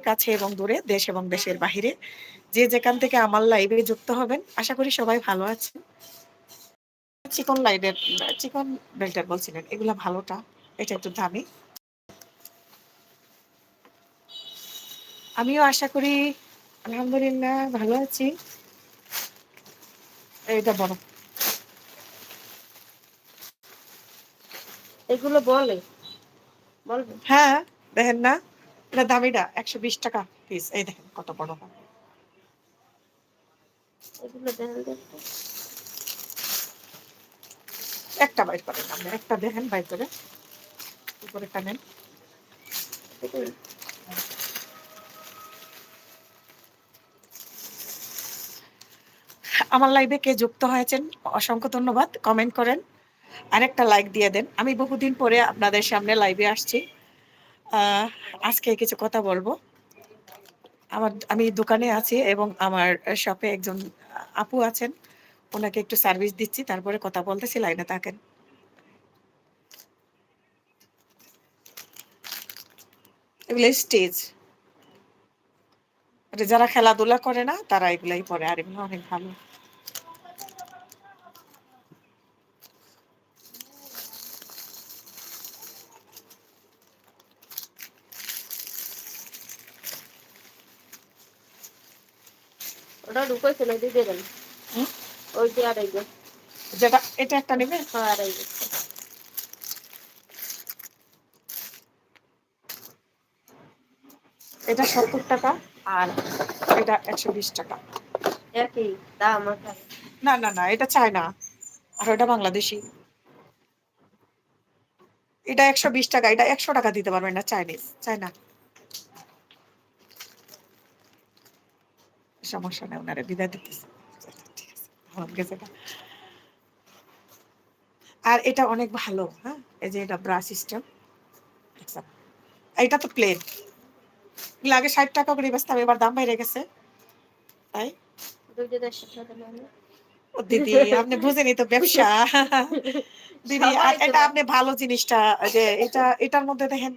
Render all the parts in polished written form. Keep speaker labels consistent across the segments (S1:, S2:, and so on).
S1: কাছে এবং দূরে, দেশ এবং দেশের বাহিরে যে যেখান থেকে আমার লাইভে যুক্ত হবেন, আশা করি সবাই ভালো আছেন। চিকন লাইনের চিকন বেল্টের বলছিলেন, এগুলা ভালোটা, এটা একটু দামি। আমিও আশা করি আলহামদুলিল্লাহ ভালো আছি। এইটা বড়,
S2: এগুলো বলে বলবে।
S1: হ্যাঁ দেখেন না, এটা দামিটা 120 টাকা পিস। এই দেখেন কত বড়।
S2: এগুলো দেখেন দেখতে।
S1: একটা বাইর করেন, আপনি একটা দেখেন বাইর করে, উপরে টানেন। আমার লাইভে কে যুক্ত হয়েছেন অসংখ্য ধন্যবাদ, কমেন্ট করেন, আরেকটা লাইক দিয়ে দেন। আমি বহুদিন পরে আপনাদের সামনে লাইভে আসছি। আজকে কিছু কথা বলবো। আমি দোকানে আছি এবং আমার শপে একজন আপু আছেন, ওনাকে একটু সার্ভিস দিচ্ছি, তারপরে কথা বলতেছি, লাইনে থাকেন। এগুলো স্টেজ, যারা খেলাধুলা করে না তারা এগুলাই পরে, আর এগুলো অনেক ভালো।
S2: ওটা ঢুকাইছে না, দিয়ে দেন। ওই যে আড়াই গো,
S1: যেটা এটা একটা নেবে,
S2: আড়াই গো।
S1: এটা 70 টাকা আর এটা 120 টাকা।
S2: একই দাম।
S1: না না না, এটা চায়না আর ওটা বাংলাদেশি। এটা 120 টাকা, এটা 100 টাকা দিতে পারবেন না, চাইনিজ, চায়না। সমস্যা নেই, ওনারে বিদায় দিতেছে। ঠিক আছে, ভালো গেছে এটা। আর এটা অনেক ভালো, হ্যাঁ, এই যে এটা ব্রাশ সিস্টেম, এটা তো প্লেন, আগে 60 টাকা করে বেচতাম, এবার দাম বাইরে গেছে, তাই। ও দিদি, আপনি বুঝেনি তো ব্যবসা দিদি। আর এটা আপনি ভালো জিনিসটা, যে এটার মধ্যে দেখেন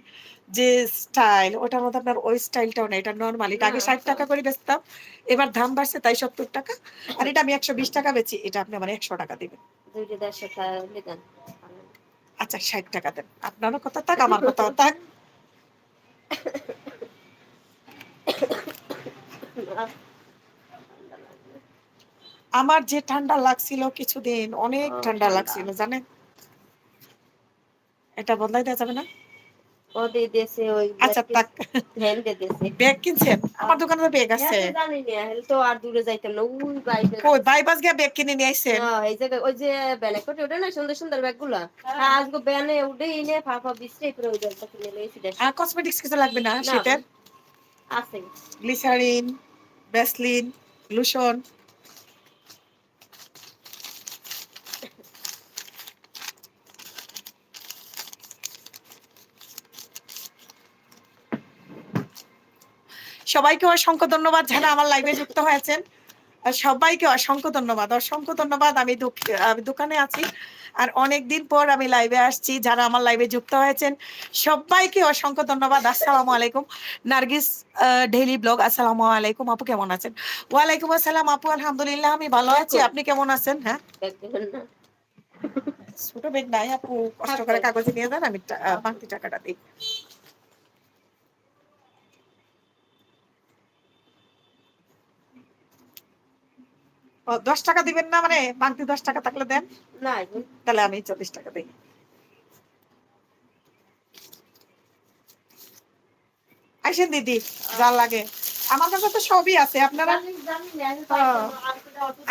S1: যে স্টাইল, ওটার মধ্যে আপনার ওই স্টাইলটাও না, এটা নর্মাল। এটা আগে 60 টাকা করে বেচতাম, এবার দাম বাড়ছে তাই 70 টাকা। আর এটা আমি 120 টাকা বেচি, এটা আপনি আমার 100 টাকা দিবেন। আচ্ছা 60 টাকা দেন, আপনারও কথা থাক, আমার কথাও থাক। আমার যে ঠান্ডা লাগছিল কিছুদিন, অনেক ঠান্ডা লাগছিল জানেন। এটা বদলাই দেওয়া যাবে না? আচ্ছা থাক, ব্যাগ কিনছেন? আমার দোকানে তো ব্যাগ আছে।
S2: জানি না, তো আর দূরে যাইতাম না।
S1: ওই বাইপাস গিয়ে ব্যাগ কিনে নিয়ে আইছেন?
S2: এই জায়গায় ওই যে ব্যানে কোটে ওঠে না, সুন্দর সুন্দর ব্যাগ গুলা, আজকে ব্যানে উঠে এনে ফাফা বিস্টে করে ওই ব্যাগটা কিনে লইছি।
S1: আর কসমেটিক্স কিছু লাগবে না শীতের?
S2: আছে
S1: গ্লিসারিন, ভ্যাসলিন, লোশন। সবাইকে অসংখ্য ধন্যবাদ যারা আমার লাইভে যুক্ত হয়েছেন, সবাইকে অসংখ্য ধন্যবাদ, অসংখ্য ধন্যবাদ। আমি দোকানে আছি আর অনেকদিন পর আমি লাইভে আসছি। যারা আমার লাইভে যুক্ত হয়েছেন সবাইকে অসংখ্য ধন্যবাদ। আসসালামু আলাইকুম। নার্গিস ডেইলি ব্লগ, আসসালামু আলাইকুম। আপু কেমন আছেন? ওয়ালাইকুম আসসালাম আপু, আলহামদুলিল্লাহ আমি ভালো আছি, আপনি কেমন আছেন? হ্যাঁ, ছোট ব্যাগ নাই আপু, কষ্ট করে কাগজে নিয়ে যান, আমি বাকি টাকাটা দিই। 10 টাকা দিবেন না, মানে বাকি 10 টাকা থাকলে দেন, তাহলে আমি 40 টাকা দিই। আইসেন দিদি, যা লাগে আমার কাছে তো সবই আছে, আপনারা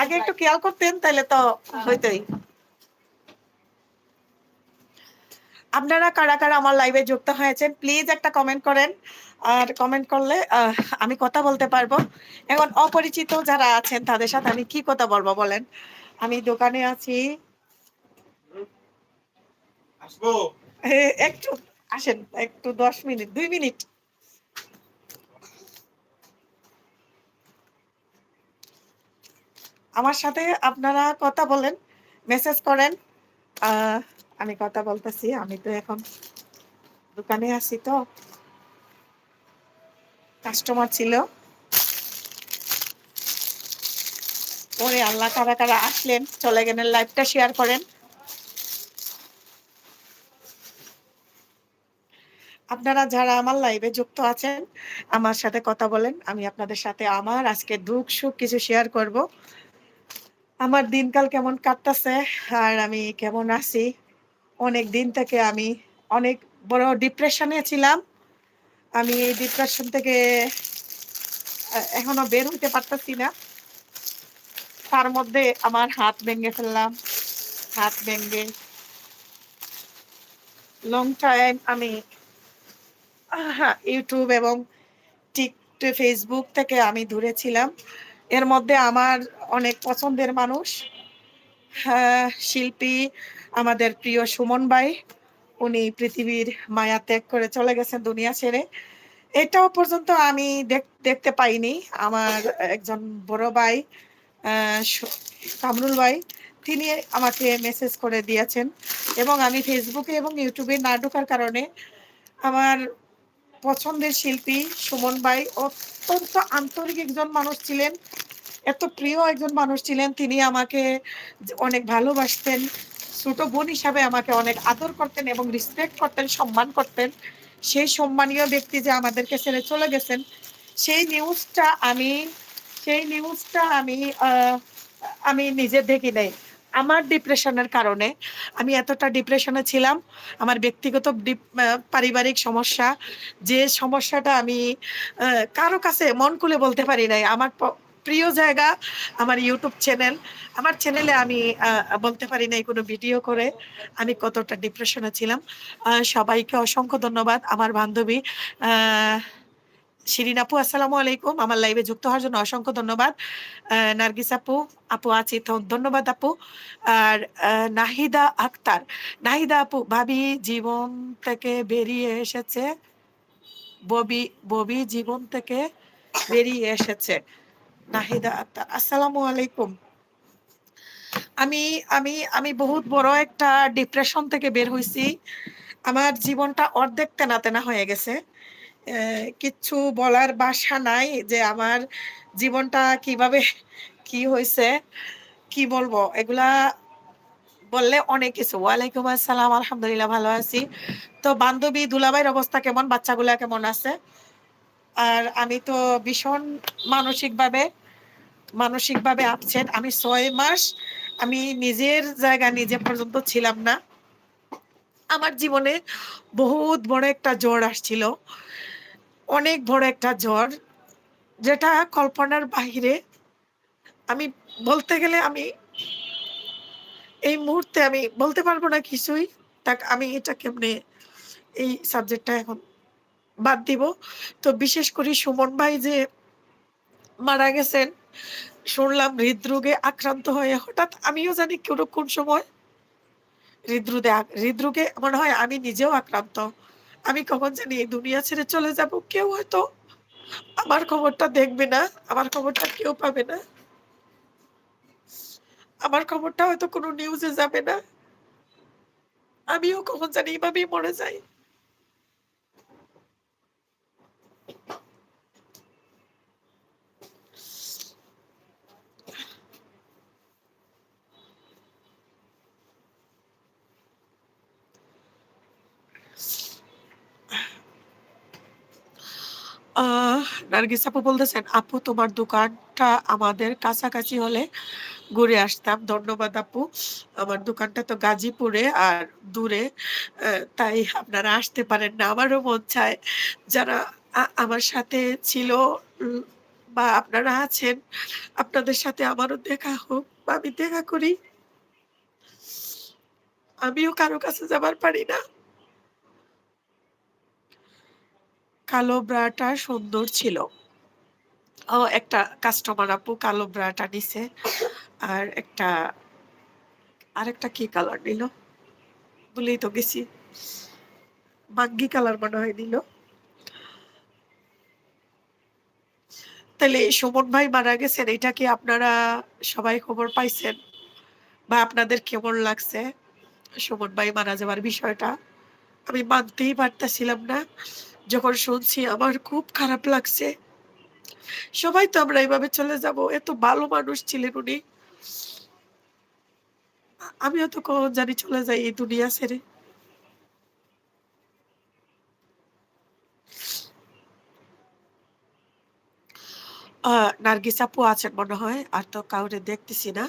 S1: আগে একটু খেয়াল করতেন তাহলে তো হইতোই। আপনারা কারা কারা আমার লাইভে যুক্ত হয়েছেন প্লিজ একটা কমেন্ট করেন, আর কমেন্ট করলে আমি কথা বলতে পারবো। এখন অপরিচিত যারা আছেন তাদের সাথে আমি কি কথা বলবো বলেন? আমি দোকানে আছি, একটু আসেন, একটু 10 মিনিট 2 মিনিট। আমার সাথে আপনারা কথা বলেন, মেসেজ করেন, আমি কথা বলতেছি। আমি তো এখন দোকানে আছি, তো কাস্টমার ছিল। ওরে আল্লাহ, কারা কারা আসলেন চলে গেলেন, লাইভটা শেয়ার করেন। আপনারা যারা আমার লাইভে যুক্ত আছেন আমার সাথে কথা বলেন, আমি আপনাদের সাথে আমার আজকে দুঃখ সুখ কিছু শেয়ার করব। আমার দিনকাল কেমন কাটতেছে আর আমি কেমন আছি। অনেক দিন থেকে আমি অনেক বড় ডিপ্রেশনে ছিলাম। আমি এই ডিপ্রেশন থেকে এখনো বের হইতে পারতেছি না। তার মধ্যে আমার হাত ভেঙে ফেললাম। হাত ভেঙে লং টাইম আমি ইউটিউব এবং ফেসবুক থেকে আমি দূরে ত্যাগ এর মধ্যে আমার অনেক পছন্দের মানুষ, শিল্পী আমাদের প্রিয় সুমন ভাই, উনি পৃথিবীর মায়া ত্যাগ করে চলে গেছেন দুনিয়া ছেড়ে। এটাও পর্যন্ত আমি দেখতে পাইনি। আমার একজন বড় ভাই কামরুল ভাই, তিনি আমাকে মেসেজ করে দিয়েছেন এবং আমি ফেসবুকে এবং ইউটিউবে না ঢোকার কারণে আমার পছন্দের শিল্পী সুমন ভাই অত্যন্ত আন্তরিক একজন মানুষ ছিলেন, এত প্রিয় একজন মানুষ ছিলেন। তিনি আমাকে অনেক ভালোবাসতেন, ছোট বোন হিসাবে আমাকে অনেক আদর করতেন এবং রেসপেক্ট করতেন, সম্মান করতেন। সেই সম্মানীয় ব্যক্তি যে আমাদেরকে ছেড়ে চলে গেছেন, সেই নিউজটা আমি সেই নিউজটা আমি আমি নিজে দেখি নাই। আমার ডিপ্রেশনের কারণে আমি এতটা ডিপ্রেশনে ছিলাম। আমার ব্যক্তিগত পারিবারিক সমস্যা, যে সমস্যাটা আমি কারো কাছে মন খুলে বলতে পারি নাই। আমার প্রিয় জায়গা আমার ইউটিউব চ্যানেল। আমার চ্যানেলে আমি বলতে পারি নাই কোনো ভিডিও করে আমি কতটা ডিপ্রেশনে ছিলাম। সবাইকে অসংখ্য ধন্যবাদ। আমার বান্ধবী শিরিন আপু, আসসালামু আলাইকুম। আমার লাইভে যুক্ত হওয়ার জন্য অসংখ্য ধন্যবাদ। নার্গিস আপু, আপু আছি তো, ধন্যবাদ আপু। আর নাহিদা আক্তার, নাহিদা আপু, ভাবি জীবন থেকে বেরিয়ে এসেছে, ববি ববি জীবন থেকে বেরিয়ে এসেছে। নাহিদা আক্তার, আসসালামু আলাইকুম। আমি আমি আমি বহুত বড় একটা ডিপ্রেশন থেকে বের হইছি। আমার জীবনটা অর্ধেক তেনা তেনা হয়ে গেছে। কিচ্ছু বলার ভাষা নাই যে আমার জীবনটা কিভাবে কি হয়েছে, কি বলবো এগুলা বললে অনেক কিছু। ওয়ালাইকুম আসসালাম, আলহামদুলিল্লাহ ভালো আছি। তো বান্ধবী দুলাভাইয়ের অবস্থা কেমন, বাচ্চাগুলা কেমন আছে? আর আমি তো ভীষণ মানসিকভাবে মানসিকভাবে আপসেট। আমি 6 মাস আমি নিজের জায়গা নিজে পর্যন্ত ছিলাম না। আমার জীবনে বহুত বড় একটা ঝড় আসছিল, অনেক বড় একটা ঝড়, যেটা কল্পনার বাহিরে। আমি বলতে গেলে আমি এই মুহূর্তে আমি বলতে পারবো না কিছুই। আমি এটা কেমনে এই সাবজেক্টটা এখন বাদ দিব। তো বিশেষ করে সুমন ভাই যে মারা গেছেন শুনলাম হৃদরোগে আক্রান্ত হয়ে, হঠাৎ আমিও জানি কোন সময় হৃদরোগে মনে হয় আমি নিজেও আক্রান্ত। আমি কখন জানি এই দুনিয়া ছেড়ে চলে যাব, কেউ হয়তো আমার খবরটা দেখবে না, আমার খবরটা কেউ পাবে না, আমার খবরটা হয়তো কোনো নিউজে যাবে না। আমিও কখন জানি এভাবেই মরে যাই। আহ নার্গিস আপু বলতেছেন, আপু তোমার দোকানটা আমাদের কাছাকাছি হলে ঘুরে আসতাম। ধন্যবাদ আপু। আমার দোকানটা তো গাজীপুরে আর দূরে, তাই আপনারা আসতে পারেন না। আমারও মন চায় যারা আমার সাথে ছিল, উম, বা আপনারা আছেন, আপনাদের সাথে আমারও দেখা হোক বা আমি দেখা করি। আমিও কারো কাছে যাবার পারি না। কালো ব্রাটা সুন্দর ছিল। ও একটা কাস্টমার আপু কালো ব্রাটা নিছে। আর আরেকটা কি কালার নিল ভুলেই তো গেছি, বাঙ্গি কালার মনে হয় নিল। তাহলে সুমন ভাই মারা গেছেন, এটা কি আপনারা সবাই খবর পাইছেন বা আপনাদের কেমন লাগছে? সুমন ভাই মারা যাওয়ার বিষয়টা আমি মানতেই পারতেছিলাম না। যখন শুনছি আমার খুব খারাপ লাগছে। সবাই তো আমরা এইভাবে চলে যাব। এত ভালো মানুষ ছিলেন উনি। আমিও তো কখন জানি চলে যাই এই দুনিয়া ছেড়ে। আ নার্গিস আপু আছেন মনে হয়। আর তো কাউরে দেখতেছি না।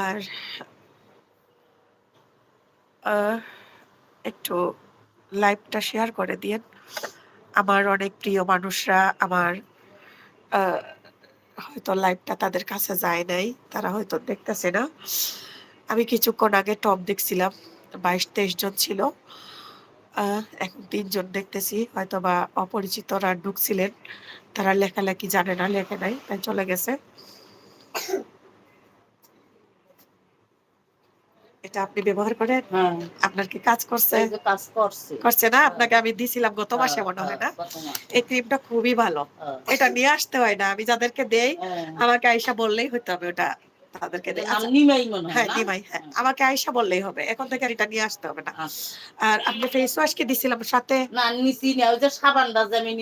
S1: আর আ একটু লাইভটা শেয়ার করে দিয়েন। আমার অনেক প্রিয় মানুষরা আমার আ হয়তো লাইভটা তাদের কাছে যায় নাই। তারা হয়তো দেখতেছে না। আমি কিছুক্ষণ আগে টপ দেখছিলাম। ২২-২৩ জন ছিল। আ এখন ৩ জন দেখতেছি। হয়তোবা অপরিচিতরা ঢুকছিলেন। তারা লেখালেখি জানে না, লেখে নাই। তাই চলে গেছে। এটা আপনি ব্যবহার করেন?
S2: হ্যাঁ,
S1: আপনার কি কাজ করছে?
S2: এই যে কাজ করছে।
S1: করছে না?
S2: হ্যাঁ,
S1: আপনাকে আমি দিছিলাম গত মাসে
S2: হ্যাঁ,
S1: মনে
S2: হ্যাঁ,
S1: হয় না?
S2: গত মাসে।
S1: এই ক্রিমটা খুবই ভালো।
S2: হ্যাঁ,
S1: এটা নিয়ে আসতে হয় না। আমি যাদেরকে দেই,
S2: হ্যাঁ।
S1: আমাকে আইসা বললেই হইতো আমি ওটা তাদেরকে
S2: এটার
S1: দেই।
S2: নাম
S1: আচ্ছা
S2: নিমাই মনে হয়
S1: হ্যাঁ,
S2: না?
S1: নিমাই হ্যাঁ।
S2: হুম,
S1: আমাকে আইসা বললেই হবে। এখন থেকে আর এটা নিয়ে আসতে হবে না।
S2: আচ্ছা।
S1: আর আপনি ফেস ওয়াশ কি দিছিলাম সাথে?
S2: না নিছি না, ওই যে সাবানটা যে আমি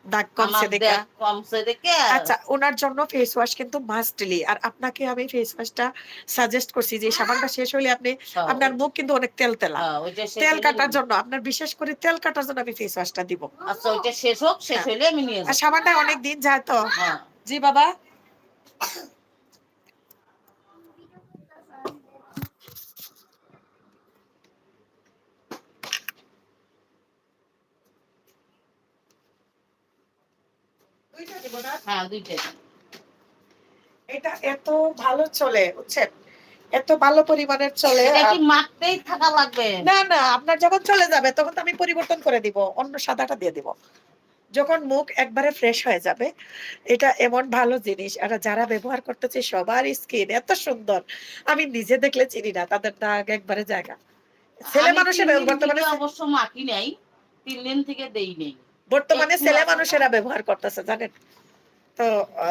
S1: দাগ কমছে
S2: আমার
S1: দেখা?
S2: দেখ কমছে দেখে
S1: আচ্ছা, উনার জন্য ফেস ওয়াশ কিন্তু মাস্টলি। আর আপনাকে আমি ফেস ওয়াশটা সাজেস্ট করছি যে সাবানটা শেষ হইলে আপনি
S2: হ্যাঁ,
S1: আপনার মুখ কিন্তু অনেক তেলতেলা।
S2: ওইটা শেষ
S1: তেল
S2: হইলে
S1: কাটার জন্য আপনার বিশেষ করে তেল কাটার জন্য আমি ফেস ওয়াশটা দিব।
S2: আচ্ছা ওইটা শেষ হোক, শেষ
S1: হ্যাঁ।
S2: হইলে আমি নিয়ে
S1: আর
S2: যাব।
S1: সাবানটা অনেক দিন যায় তো।
S2: হ্যাঁ।
S1: জি বাবা? দুইটা দিব না?
S2: হ্যাঁ, ২ টাই।
S1: এটা এত ভালো চলে বুঝছেন? এত ভালো পরিমাণের চলে
S2: এটা কি মাখতেই থাকা লাগবে?
S1: না, না আপনার যখন চলে যাবে তখন তো আমি পরিবর্তন করে দিব। অন্য সাদাটা দিয়ে দিব। যখন মুখ একবারে ফ্রেশ হয়ে যাবে, এটা এমন ভালো জিনিস। আর যারা ব্যবহার করতেছে সবার স্কিন এত সুন্দর। আমি নিজে দেখলে চিনি না। তাদের দাগ একবারে জায়গা। ছেলে
S2: আমি ৩
S1: মানুষের
S2: দিন থেকে
S1: বর্তমানে
S2: অবশ্য মাখি নাই। ৩ দিন থেকে দেই নাই।
S1: বর্তমানে
S2: একটু
S1: ছেলে
S2: আছে না?
S1: মানুষেরা ব্যবহার করতেছে জানেন? তো আ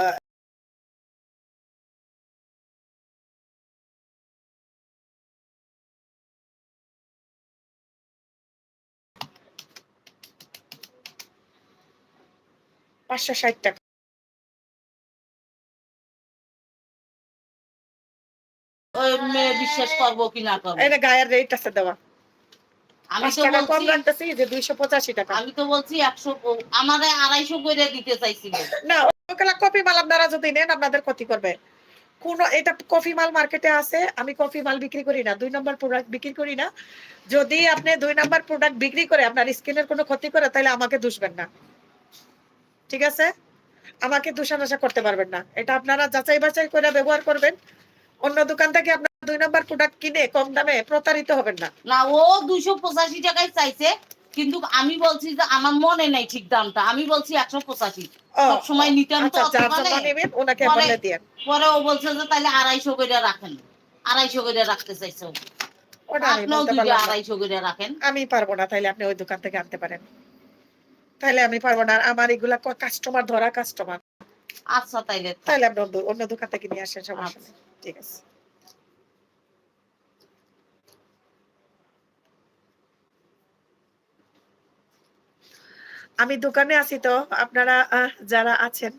S1: ৳৫৬০
S2: ওই মেয়ে বিশ্বাস করব কি না করব।
S1: এটা গায়ের রেট আছে দেওয়া।
S2: আমি তো
S1: ৳৫ কম
S2: বলছি
S1: রাখতেছি যে ৳২৮৫
S2: আমি তো বলছি ১০০ আমারে ২৫০ কইরা দিতে চাইছিল।
S1: না, ওগুলা কপি মাল আপনারা যদি নেন আপনাদের ক্ষতি করবে। কোন এটা কফি মাল মার্কেটে আছে। আমি কফি মাল বিক্রি করি না। ২ নাম্বার প্রোডাক্ট বিক্রি করি না। যদি আপনি ২ নাম্বার প্রোডাক্ট বিক্রি করে আপনার স্কিনের কোনো ক্ষতি করে তাইলে আমাকে দুষবেন না। ঠিক আছে? আমাকে দোষারোষা করতে পারবেন না। এটা আপনারা যাচাই বাছাই করে ব্যবহার করবেন। অন্য দোকান থেকে আপনারা ২ নাম্বার প্রোডাক্ট কিনে কম দামে প্রতারিত হবেন না।
S2: না ও ২৮৫ টাকায় চাইছে। কিন্তু আমি বলছি যে আমার মনে নাই ঠিক দামটা। আমি বলছি ১৮৫।
S1: ও, ও
S2: সবসময় নিতাম তো
S1: আচ্ছা যার জন্য
S2: সকালে।
S1: নিবেন উনাকে
S2: পরে
S1: বলে দিয়েন।
S2: পরে ও বলছে যে তাইলে ২৫০ কইরা রাখেন। ২৫০ কইরা রাখতে চাইছে ও।
S1: ওটা আমি
S2: আপনিও
S1: বলতে
S2: ২ টা
S1: পারলাম না।
S2: ২৫০ কইরা রাখেন।
S1: আমি পারব না তাইলে আপনি ওই দোকান থেকে আনতে পারেন। তাইলে আমি পারব না। আর আমার এগুলা কাস্টমার ধরা কাস্টমার।
S2: আচ্ছা তাইলে থাক।
S1: তাইলে আপনি অন্য দোকান থেকে নিয়ে আসেন সমস্যা
S2: আচ্ছা।
S1: নেই। ঠিক আছে। আমি দোকানে আছি তো আপনারা যারা আছেন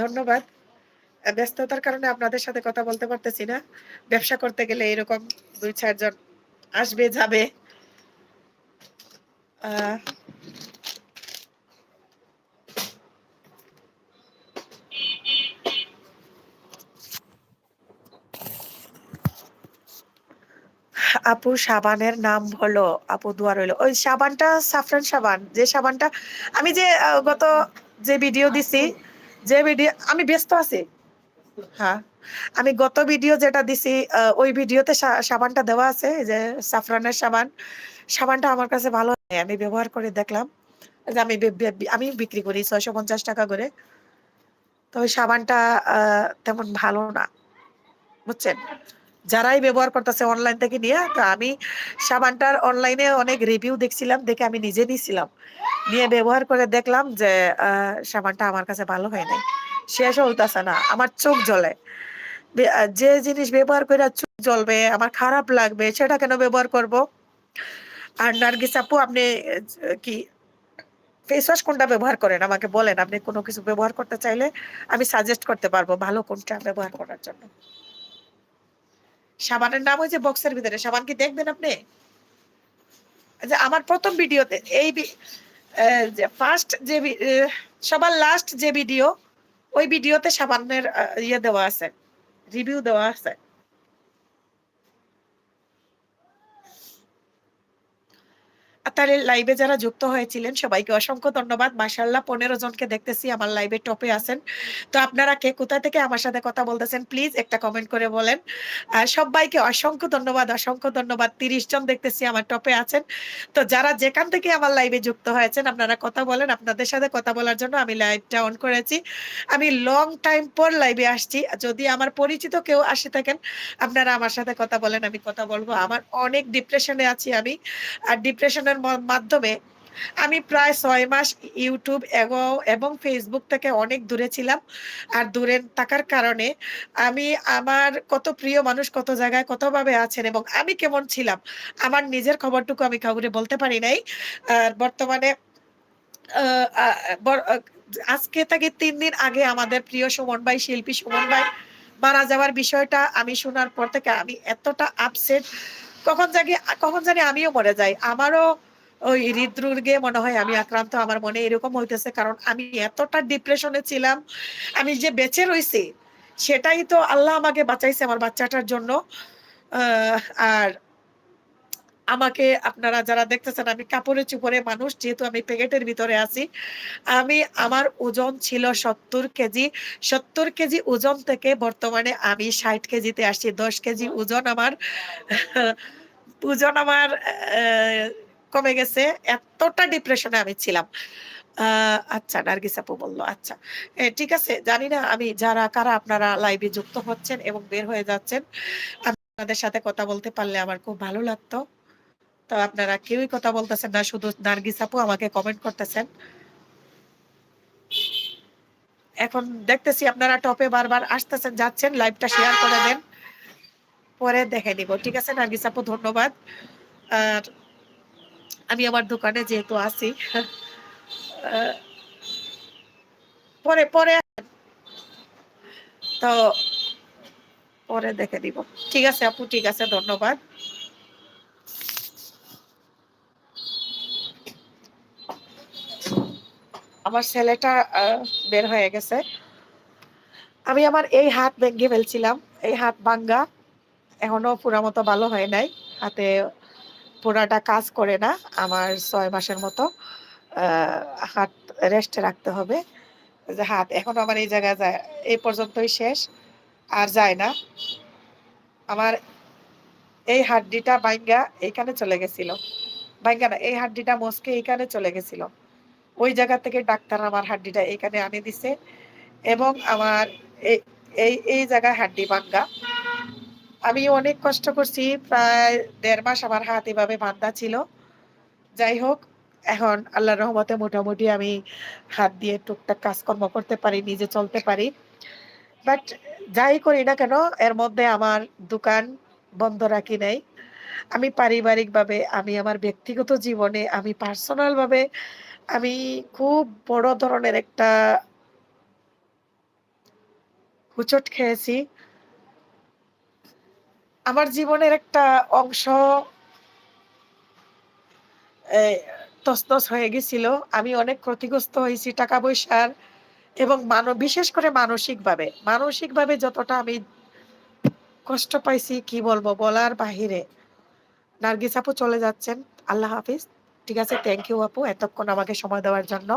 S1: ধন্যবাদ। ব্যস্ততার কারণে আপনাদের সাথে কথা বলতে পারতেছি না। ব্যবসা করতে গেলে এরকম ২-৪ জন আসবে যাবে। আ আপু সাবানের নাম হলো, আপু দোয়া রইলো। ওই সাবানটা সাফরান সাবান। যে সাবানটা আমি যে গত যে ভিডিও দিছি, যে ভিডিও আমি ব্যস্ত আছি। হ্যাঁ, আমি গত ভিডিও যেটা দিছি ওই ভিডিওতে সাবানটা দেওয়া আছে এই যে সাফরানের সাবান। সাবানটা আমার কাছে ভালো লাগে। আমি ব্যবহার করে দেখলাম যে আমি বে বে আমি বিক্রি করি ৳৬৫০ করে। তো ওই সাবানটা আ তেমন ভালো না। বুঝছেন? যারাই ব্যবহার করতেছে অনলাইন থেকে নিয়ে। তো আমি সাবানটার অনলাইনে অনেক রিভিউ দেখছিলাম, দেখে আমি নিজে নিছিলাম। নিয়ে ব্যবহার করে দেখলাম যে সাবানটা আমার কাছে ভালো হয় নাই, শেষ হইতাছে না, আমার চোখ জ্বলে। যে জিনিস ব্যবহার করে চোখ জ্বলবে, আমার খারাপ লাগবে, সেটা কেন ব্যবহার করব? আর নার্গিস আপু, আপনি কি ফেস ওয়াশ কোনটা ব্যবহার করেন আমাকে বলেন। আপনি কোনো কিছু ব্যবহার করতে চাইলে আমি সাজেস্ট করতে পারবো ভালো কোনটা ব্যবহার করার জন্য। সাবানের নাম ওই যে বক্সের ভিতরে, সাবান কি দেখবেন আপনি? যে আমার প্রথম ভিডিওতে এই যে ফার্স্ট যে সবার লাস্ট যে ভিডিও, ওই ভিডিওতে সাবানের ইয়ে দেওয়া আছে, রিভিউ দেওয়া আছে। তার লাইভে যারা যুক্ত হয়েছিলেন সবাইকে অসংখ্য ধন্যবাদ। মাশাআল্লাহ 15 জনকে দেখতেছি আমার লাইভে টপে আছেন। তো আপনারা কে কোথা থেকে আমার সাথে কথা বলতেছেন প্লিজ একটা কমেন্ট করে বলেন। আর সবাইকে অসংখ্য ধন্যবাদ, অসংখ্য ধন্যবাদ। 30 জন দেখতেছি আমার টপে আছেন। তো যারা যেখান থেকে আমার লাইভে যুক্ত হয়েছেন আপনারা কথা বলেন। আপনাদের সাথে কথা বলার জন্য আমি লাইভটা অন করেছি। আমি লং টাইম পর লাইভে আসছি। যদি আমার পরিচিত কেউ আসে থাকেন আপনারা আমার সাথে কথা বলেন, আমি কথা বলবো। আমার অনেক ডিপ্রেশনে আছি আমি। আর ডিপ্রেশনের মাধ্যমে আমি প্রায় 6 মাস ইউটিউব এবং ফেসবুক থেকে অনেক দূরে ছিলাম। আর দূরে থাকার কারণে আমি আমার কত প্রিয় মানুষ কত জায়গায় কতভাবে আছেন এবং আমি কেমন ছিলাম, আমার নিজের খবরটুকু আমি কাউকে বলতে পারি নাই। আর বর্তমানে আ আ বর আ আজকে থেকে ৩ দিন আগে আমাদের প্রিয় সুমন ভাই, শিল্পী সুমন ভাই মারা যাওয়ার বিষয়টা আমি শোনার পর থেকে আমি এতটা আপসেট, কখন জানি আমিও মরে যাই। আমারও ওই হৃদরোগে মনে হয় আমি আক্রান্ত। আমার মনে এরকম হইতেছে, কারণ আমি এতটা ডিপ্রেশনে ছিলাম। আমি যে বেঁচে রইছি সেটাই তো আল্লাহ আমাকে বাঁচাইছে আমার বাচ্চাটার জন্য। আর আমাকে আপনারা যারা দেখতেছেন, আমি কাপড়ে-চোপড়ে মানুষ, যেহেতু আমি প্যাকেটের ভিতরে আছি। আমার ওজন ছিল ৭০ কেজি। ৭০ কেজি ওজন থেকে বর্তমানে আমি ৬০ কেজিতে আসছি। ১০ কেজি ওজন আমার ওজন আমার কমে গেছে। এতটা ডিপ্রেশনে আমি ছিলাম। আ আচ্ছা, নার্গিস আপু বলল। আচ্ছা। ঠিক আছে। জানি না আমি কারা আপনারা লাইভে যুক্ত হচ্ছেন এবং বের হয়ে যাচ্ছেন। আপনাদের সাথে কথা বলতে পারলে আমার খুব ভালো লাগতো। তো আপনারা কেউই কথা বলতেছেন না, শুধু নার্গিস আপু আমাকে কমেন্ট করতেছেন। এখন দেখতেছি আপনারা টপে বারবার আসতেছেন যাচ্ছেন, লাইভটা শেয়ার করে দেন। পরে দেখে নিব। ঠিক আছে নার্গিস আপু, ধন্যবাদ। আর আমি আমার দোকানে যেহেতু আছি, আ পরে পরে তো পরে দেখে নিব। ঠিক আছে আপু, ঠিক আছে, ধন্যবাদ। আমার ছেলেটা বের হয়ে গেছে। আমি আমার এই হাত ভেঙে ফেলছিলাম। এই হাত ভাঙ্গা, এখনো পুরা মতো ভালো হয় নাই। হাতে পুরাটা কাজ করে না। আমার ৬ মাসের মতো আ হাত রেস্টে রাখতে হবে। যে হাত এখনো আমার এই জায়গায় যায়, এই পর্যন্তই শেষ। আর যায় না। আমার এই হাড্ডিটা ভাইঙ্গা এইখানে চলে গেছিল। ভাইঙ্গা না, এই হাড্ডিটা মচকে এইখানে চলে গেছিল। ওই জায়গা থেকে ডাক্তার আমার হাড্ডিটা এইখানে আনে দিছে এবং আমার এই এই জায়গায় হাড্ডি ভাঙ্গা। আমি অনেক কষ্ট করছি। প্রায় ১.৫ মাস আমার হাত এভাবে বান্ধা ছিল। যাই হোক, এখন আল্লাহর রহমতে মোটামুটি আমি হাত দিয়ে টুকটাক কাজকর্ম করতে পারি, নিজে চলতে পারি। বাট যাই করি না কেন, এর মধ্যে আমার দোকান বন্ধ রাখি নাই। আমি পারিবারিকভাবে, আমি আমার ব্যক্তিগত জীবনে, আমি পার্সোনাল ভাবে আমি খুব বড় ধরনের একটা হোঁচট খেয়েছি। আমার জীবনের একটা অংশ এ তছনছ হয়ে গেছিল। আমি অনেক ক্ষতিগ্রস্ত হয়েছি টাকা-পয়সার এবং বিশেষ করে মানসিকভাবে। মানসিকভাবে যতটা আমি কষ্ট পাইছি কি বলবো, বলার বাহিরে। নার্গিস আপু চলে যাচ্ছেন। আল্লাহ হাফিজ। ঠিক আছে, থ্যাংক ইউ আপু এতক্ষণ আমাকে সময় দেওয়ার জন্য।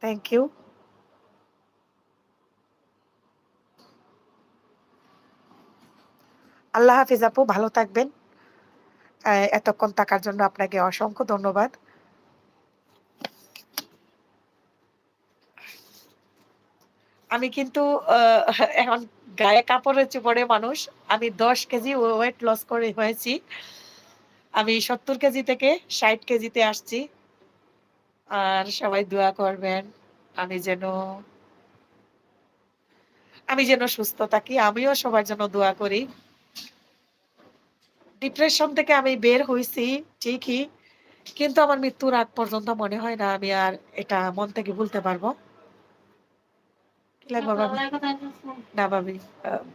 S1: Thank you. আল্লাহ হাফিজ আপু, ভালো থাকবেন। এতক্ষণ থাকার জন্য আপনাকে অসংখ্য ধন্যবাদ। আমি কিন্তু এখন গায়ে কাপড়ে চোপড়ে মানুষ। আমি ১০ কেজি ওয়েট লস করে হয়েছি। আমি ৭০ কেজি থেকে ৬০ কেজিতে আসছি। আর সবাই দোয়া করবেন। আমি যেন আমি যেন সুস্থ থাকি। আমিও সবার জন্য দোয়া করি। ডিপ্রেশন থেকে আমি বের হইছি ঠিকই। কিন্তু আমার মৃত্যুর আগ পর্যন্ত মনে হয় না আমি আর এটা মন থেকে ভুলতে পারবো। কি লাগবে ভাবি? না ভাবি,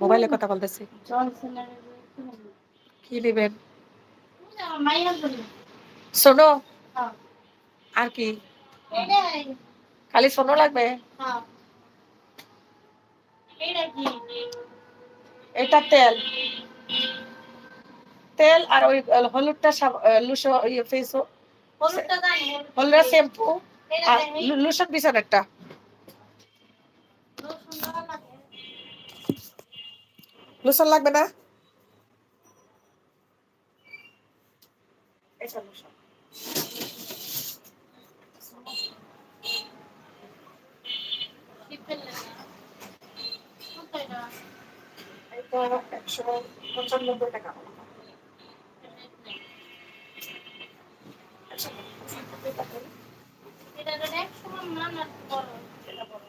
S1: মোবাইলে কথা বলতেছি। কি নিবেন? শোনো, আর কি? খালি শোনো লাগবে? এটা তেল। তেল আর ওই হলুদটা ইয়ে ফেস হলুদের শ্যাম্পু আর লোশন দিছেন একটা। লোশন লাগবে না? এটা লোশন। এটা ১৯৫ টাকা। ১৯৫ টাকা। এটা বড়।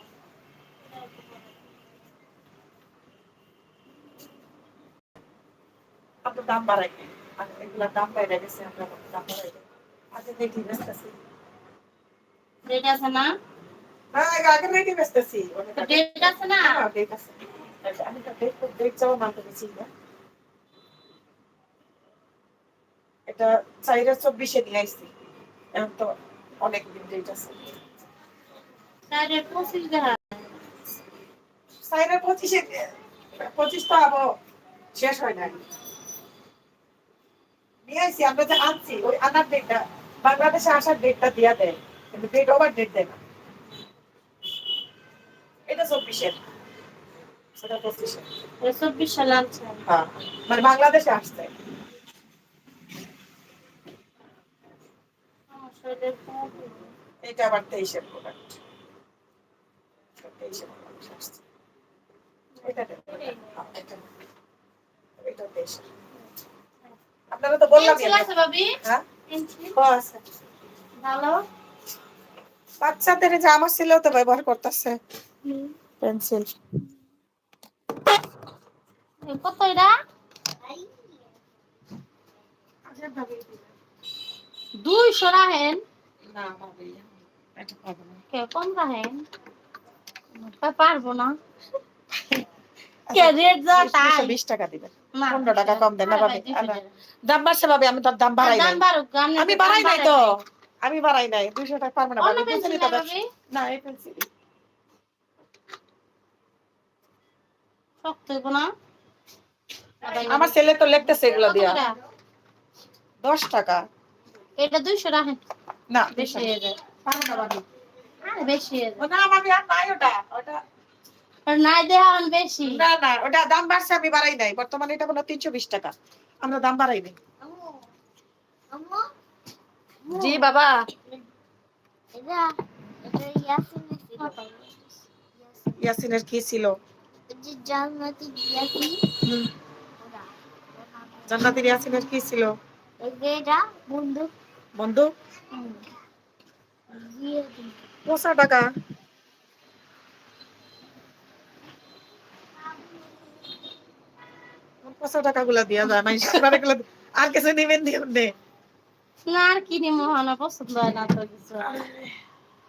S1: আপনার দাম বাড়াই নাই। আর এগুলার দাম বাইরে গেছে, আমরা দাম বাড়াই নাই। আগে দেখি বেচতেছি। না, আগের রেটই বেচতেছি। অনেক আগে। হ্যাঁ, ডেট আছে। আমি তো ডেট চাওয়া মানতে পারছি না। এটা ৪-২৪ নিয়ে আইছি। এখন তো অনেক দিন ডেট আছে। ৪-২৫ তো আবার শেষ হয় নাই। নিয়ে আইছি, আমরা যে আনছি ওই আনার ডেটটা বাংলাদেশে আসার ডেটটা দিয়া দেয়, কিন্তু ডেট ওভার ডেট দেয় না। এটা ২৪-এর, সেটা ২৫-এর। হ্যাঁ, মানে বাংলাদেশে আসছে। এটা আবার ২৩-এর প্রোডাক্ট। ২৩-এর বাংলাদেশে আসছে। এটা দেন। হ্যাঁ, এটা ২৩-এর। আপনারা তো বললামই। হ্যাঁ? আছে। বাচ্চাদের যে আমার ছেলেও তো ব্যবহার করতেছে পেন্সিল।
S2: কত এটা? 200 রাহেন?
S1: না ভাবি, এটা পাবো না।
S2: কম রাহেন? পারবো না। কে রেট যা তাই
S1: ২২০ টাকা দিবেন।
S2: না
S1: ১৫ টাকা কম দেন না ভাবি। দাম বাড়ছে ভাবি, আমি তো দাম বাড়াই নাই। আমি বাড়াই নাই তো। আমি বাড়াই নাই। ২০০ টাকা পারবো না ভাবি। বুঝলি তো না, এই পেন্সিল।
S2: শক্ত হইব না?
S1: আমার ছেলে তো লিখতেছে এগুলো দিয়া। ১০ টাকা।
S2: এটা 200 রাহেন।
S1: না,
S2: বেশি হয়ে যায়।
S1: পারবো না ভাবি।
S2: আরে বেশি হয়ে যায়।
S1: না ভাবি, আর নাই ওটা। ওটা
S2: আর নাই দেখান বেশি।
S1: না, ওটা দাম বাড়ছে, আমি বাড়াই নাই। বর্তমানে এটা হলো ৩২০ টাকা। আমরা দাম বাড়াই নাই। জি বাবা।
S3: এটা ইয়াসিনের ছিল।
S1: ইয়াসিনের কি ছিল?
S3: যে জান্নাতি ইয়াসিন
S1: হুম,
S3: ওরা
S1: জান্নাতের ইয়াসিনের কি ছিল?
S3: এই যে এটা বন্দুক
S1: বন্ধু
S3: দিয়ে দিন।
S1: ৫০ টাকা। ৫০ টাকা গুলা দিয়া যায়। মানে সেবার এগুলো আর কিছু নিবেন দিবেন নে।
S2: না আর কি রে মোহনা পছন্দ হয় না তো কিছু।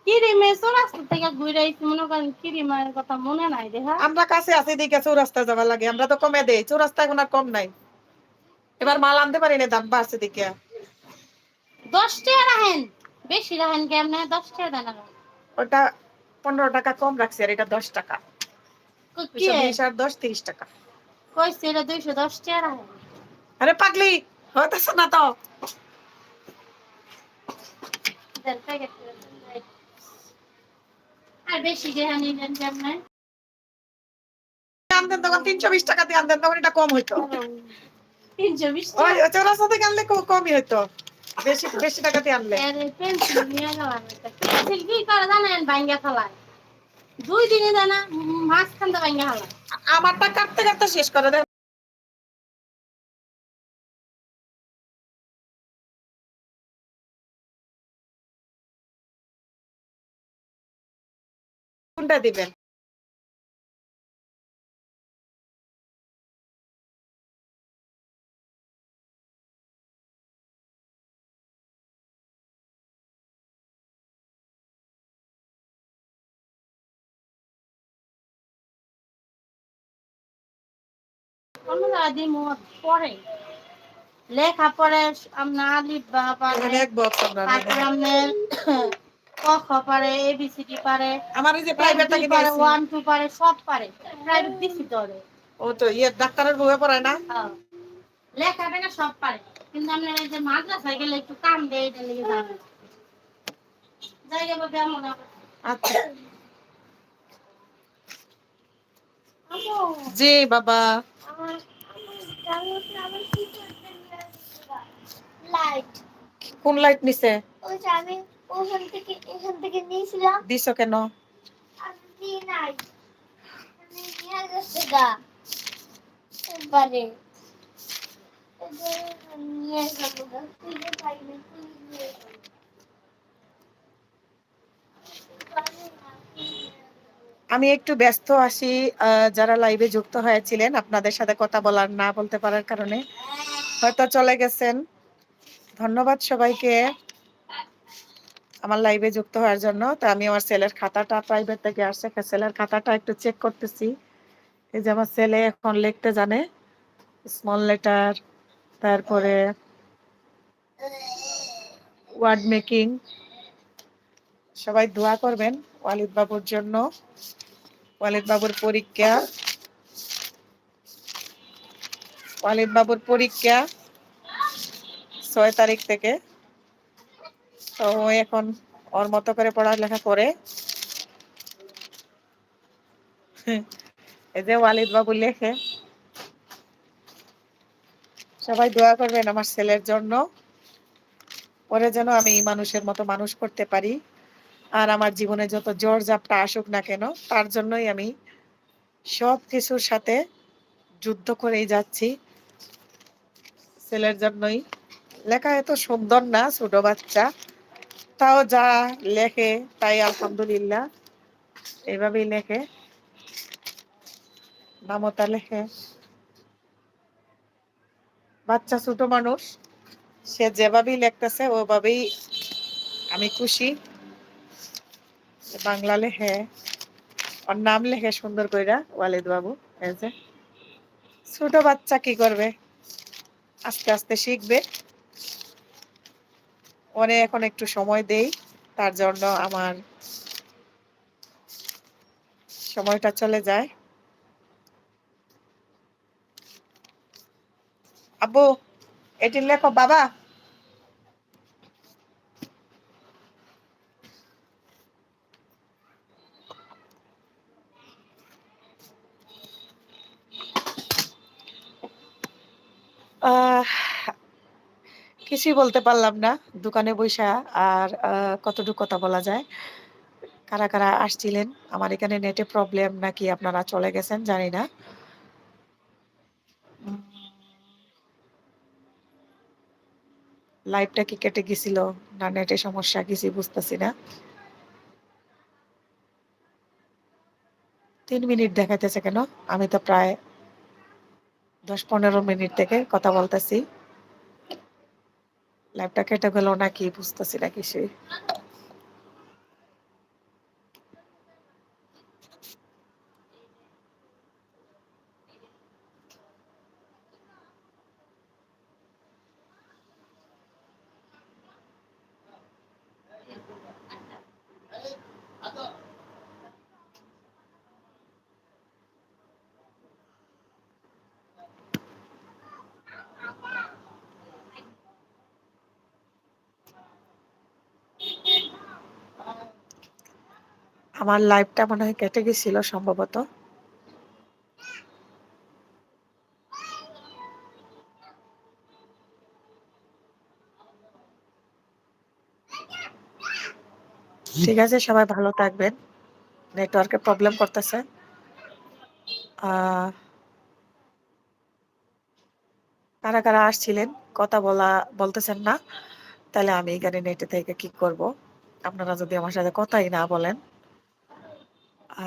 S2: কি রে মেসো রাস্তা থেকে ঘুরে আইছি মনে করেন কি রে মায়ের কথা মনে নাই দেখা।
S1: আমরা কাছে আছি দিকে চৌরাস্তা যাবার লাগে। আমরা তো কমে দেই। চৌরাস্তা এখন আর কম নাই। এবার মাল আনতে পারি না, দাম বাড়ছে দিকে।
S2: 10 টাকা রাহেন। বেশি রাহেন কেমনে 10 টাকা দেন না।
S1: ওটা ১৫ টাকা কম রাখছি আর এটা ১০ টাকা।
S2: কি
S1: ২২০ আর ১০ ৩০ টাকা।
S2: কইছে এটা 210 টাকা রাহেন।
S1: আরে পাগলি, হইতাছে না তো।
S2: দেন প্যাকেট করে দেন। আর বেশি দেহানি নিলেন কেমনে?
S1: আনতেন তখন ৩২০ টাকা দিয়ে আনতেন, তখন এটা কম হইতো।
S2: 320
S1: ওই
S2: টাকা।
S1: চৌরাস্তা থেকে আনলে কমই হইতো, বেশি বেশি টাকা দিয়ে আনলে।
S2: এর পেন্সিল নিয়ে গেলাম একটা। পেন্সিল কি করে জানেন ভাঙ্গা ফেলায়। 2 দিনে দেয় না, মাঝখান দিয়ে ভাঙ্গা হালা।
S1: আমারটা কাটতে কাটতে শেষ করে দেন। কোনটা দিবেন?
S2: অন্য জায়গায় দিমু পরে। লেখা পরে আপনার আলিফ বা পারে,
S1: এখানে এক বক্স আমরা
S2: তারপরে আপনার ক খ পারে, এবিসিডি পারে,
S1: আমার এই যে
S2: 1
S1: প্রাইভেট
S2: 2
S1: থেকে
S2: পারে,
S1: নিয়েছি।
S2: 1 2 পারে, সব পারে। প্রাইভেট দিছি তো ওরে।
S1: ও তো ইয়ে ডাক্তারের বউয়ে পড়ায় না?
S2: হ্যাঁ। লেখা টেখা সব পারে। কিন্তু আপনার এই যে মাদ্রাসায় গেলে একটু কাম দেয়, এটা লেগে যাবে। জায়গা পাবে এমন আবার।
S1: আচ্ছা।
S3: আম্মু,
S1: জি বাবা।
S3: আমার জানলাটা আমার কি করবেন লাইট।
S1: কোন লাইট নিছে?
S3: ওই যে আমি এখান থেকে নিয়েছিলাম।
S1: দিছো কেন?
S3: আমি দিই নাই। আমি নিয়ে গেছে গা। এবারে নিয়ে যাবো গা। খুঁজে পাইনি, খুঁজে নিয়ে যাবো। পারি না, খুঁজে নিয়ে যাবো।
S1: আমি একটু ব্যস্ত আছি। যারা লাইভে যুক্ত হয়েছিলেন আপনাদের সাথে কথা বলার না বলতে পারার কারণে হয়তো চলে গেছেন। ধন্যবাদ সবাইকে আমার লাইভে যুক্ত হওয়ার জন্য। তো আমি আমার ছেলের খাতাটা প্রাইভেট থেকে আসছে, ছেলের খাতাটা একটু চেক করতেছি। এই যে আমার ছেলে এখন লিখতে জানে, স্মল লেটার, তারপরে ওয়ার্ড মেকিং। সবাই দোয়া করবেন ওয়ালিদ বাবুর জন্য। ওয়ালিদ বাবুর পরীক্ষা, ওয়ালিদ বাবুর পরীক্ষা 6 তারিখ থেকে। তো ও এখন ওর মতো করে পড়ালেখা করে। এই যে ওয়ালিদ বাবু লেখে। সবাই দোয়া করবেন আমার ছেলের জন্য, ওরে যেন আমি এই মানুষের মতো মানুষ করতে পারি। আর আমার জীবনে যত জ্বর জাপটা আসুক না কেন, তার জন্যই আমি সব কিছুর সাথে যুদ্ধ করেই যাচ্ছি, ছেলের জন্যই। লেখা এত সুন্দর না, ছোট বাচ্চা, তাও যা লেখে তাই আলহামদুলিল্লাহ এইভাবেই লেখে, নামতা লেখে। বাচ্চা ছোট মানুষ, সে যেভাবেই লিখতেছে ওভাবেই আমি খুশি। বাংলা লেখে, ওর নাম লেখে সুন্দর কইরা ওয়ালিদ বাবু। এই যে ছোট বাচ্চা কি করবে, আস্তে আস্তে শিখবে। ওরে এখন একটু সময় দেই, তার জন্য আমার সময়টা চলে যায়। আব্বু এটি লেখো বাবা। আহ কিছুই বলতে পারলাম না দোকানে বইসা। আর কতটুকু কথা বলা যায়। কারা কারা আসছিলেন? আমার এখানে নেটে প্রবলেম নাকি আপনারা চলে গেছেন জানি না। উম, লাইভটা কি কেটে গেছিল না নেটে সমস্যা, কিছু বুঝতেছি না। 3 মিনিট দেখাইতেছে কেন? আমি তো প্রায় 10-15 মিনিট থেকে কথা বলতেছি। লাইভটা কেটে গেল নাকি বুঝতেছি না কিছুই। আমার লাইভটা মনে হয় কেটে গেছিল সম্ভবত। ঠিক আছে, সবাই ভালো থাকবেন। নেটওয়ার্কের প্রবলেম করতেছে। আহ, কারা কারা আসছিলেন, কথা বলতেছেন না, তাহলে আমি এখানে নেটে থেকে কি করব? আপনারা যদি আমার সাথে কথাই না বলেন,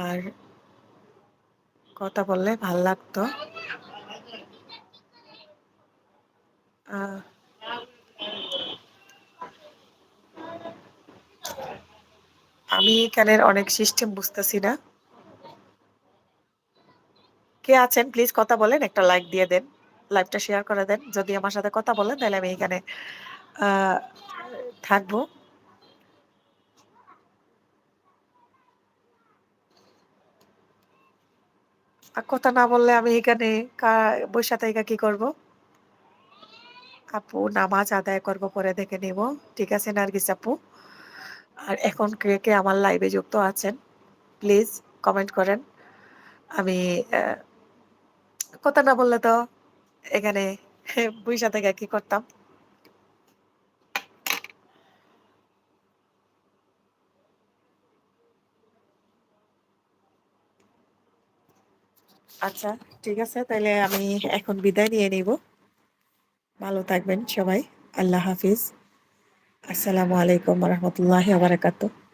S1: আর কথা বললে ভাল লাগতো। আহ, আমি এখানের অনেক সিস্টেম বুঝতেছি না। কে আছেন প্লিজ কথা বলেন, একটা লাইক দিয়ে দেন, লাইভটা শেয়ার করে দেন। যদি আমার সাথে কথা বলেন তাহলে আমি এখানে আহ, থাকবো। আর কথা না বললে আমি এখানে বসে থেকে কি করব? আপু নামাজ আদায় করব, পরে দেখে নিব। ঠিক আছে নার্গিস আপু। আর এখন কে কে আমার লাইভে যুক্ত আছেন প্লিজ কমেন্ট করেন। আমি আহ, কথা না বললে তো এখানে বসে থেকে কি করতাম? আচ্ছা, ঠিক আছে, তাহলে আমি এখন বিদায় নিয়ে নিব। ভালো থাকবেন সবাই। আল্লাহ হাফিজ। আসসালামু আলাইকুম রহমতুল্লাহি ওয়া বারাকাতুহু।